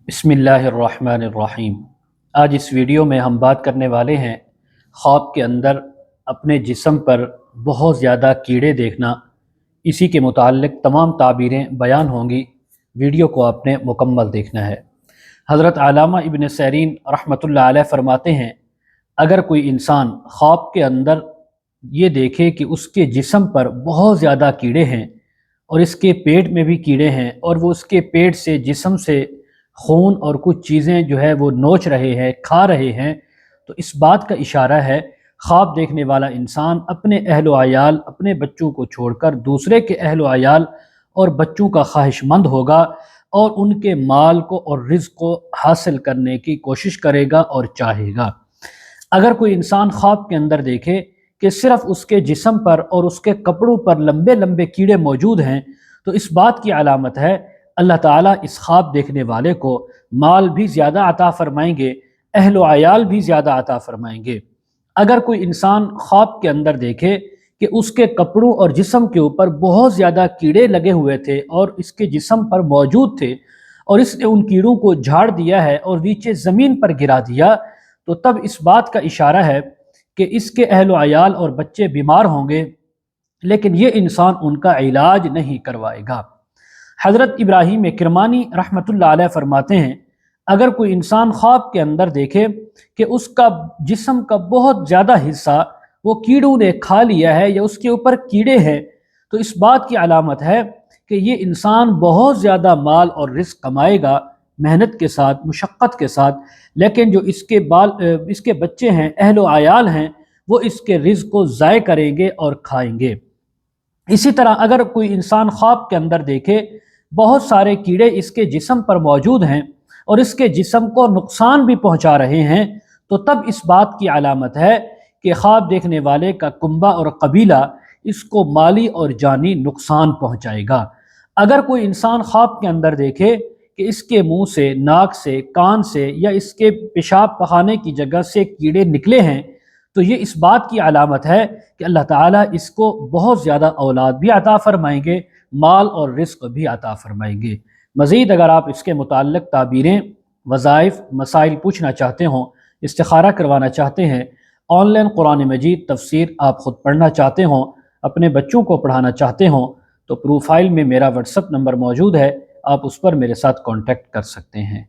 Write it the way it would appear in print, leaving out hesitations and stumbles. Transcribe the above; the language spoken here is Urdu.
بسم اللہ الرحمن الرحیم۔ آج اس ویڈیو میں ہم بات کرنے والے ہیں خواب کے اندر اپنے جسم پر بہت زیادہ کیڑے دیکھنا۔ اسی کے متعلق تمام تعبیریں بیان ہوں گی، ویڈیو کو آپ نے مکمل دیکھنا ہے۔ حضرت علامہ ابن سیرین رحمۃ اللہ علیہ فرماتے ہیں، اگر کوئی انسان خواب کے اندر یہ دیکھے کہ اس کے جسم پر بہت زیادہ کیڑے ہیں اور اس کے پیٹ میں بھی کیڑے ہیں اور وہ اس کے پیٹ سے جسم سے خون اور کچھ چیزیں جو ہے وہ نوچ رہے ہیں، کھا رہے ہیں، تو اس بات کا اشارہ ہے خواب دیکھنے والا انسان اپنے اہل و عیال، اپنے بچوں کو چھوڑ کر دوسرے کے اہل و عیال اور بچوں کا خواہش مند ہوگا اور ان کے مال کو اور رزق کو حاصل کرنے کی کوشش کرے گا اور چاہے گا۔ اگر کوئی انسان خواب کے اندر دیکھے کہ صرف اس کے جسم پر اور اس کے کپڑوں پر لمبے لمبے کیڑے موجود ہیں، تو اس بات کی علامت ہے اللہ تعالیٰ اس خواب دیکھنے والے کو مال بھی زیادہ عطا فرمائیں گے، اہل و عیال بھی زیادہ عطا فرمائیں گے۔ اگر کوئی انسان خواب کے اندر دیکھے کہ اس کے کپڑوں اور جسم کے اوپر بہت زیادہ کیڑے لگے ہوئے تھے اور اس کے جسم پر موجود تھے اور اس نے ان کیڑوں کو جھاڑ دیا ہے اور نیچے زمین پر گرا دیا، تو تب اس بات کا اشارہ ہے کہ اس کے اہل و عیال اور بچے بیمار ہوں گے، لیکن یہ انسان ان کا علاج نہیں کروائے گا۔ حضرت ابراہیم کرمانی رحمۃ اللہ علیہ فرماتے ہیں، اگر کوئی انسان خواب کے اندر دیکھے کہ اس کا جسم کا بہت زیادہ حصہ وہ کیڑوں نے کھا لیا ہے یا اس کے اوپر کیڑے ہیں، تو اس بات کی علامت ہے کہ یہ انسان بہت زیادہ مال اور رزق کمائے گا محنت کے ساتھ، مشقت کے ساتھ، لیکن جو اس کے بچے ہیں، اہل و عیال ہیں، وہ اس کے رزق کو ضائع کریں گے اور کھائیں گے۔ اسی طرح اگر کوئی انسان خواب کے اندر دیکھے بہت سارے کیڑے اس کے جسم پر موجود ہیں اور اس کے جسم کو نقصان بھی پہنچا رہے ہیں، تو تب اس بات کی علامت ہے کہ خواب دیکھنے والے کا کنبہ اور قبیلہ اس کو مالی اور جانی نقصان پہنچائے گا۔ اگر کوئی انسان خواب کے اندر دیکھے کہ اس کے منہ سے، ناک سے، کان سے یا اس کے پیشاب پخانے کی جگہ سے کیڑے نکلے ہیں، تو یہ اس بات کی علامت ہے کہ اللہ تعالیٰ اس کو بہت زیادہ اولاد بھی عطا فرمائیں گے، مال اور رزق بھی عطا فرمائیں گے۔ مزید اگر آپ اس کے متعلق تعبیریں، وظائف، مسائل پوچھنا چاہتے ہوں، استخارہ کروانا چاہتے ہیں، آن لائن قرآن مجید تفسیر آپ خود پڑھنا چاہتے ہوں، اپنے بچوں کو پڑھانا چاہتے ہوں، تو پروفائل میں میرا واٹس ایپ نمبر موجود ہے، آپ اس پر میرے ساتھ کانٹیکٹ کر سکتے ہیں۔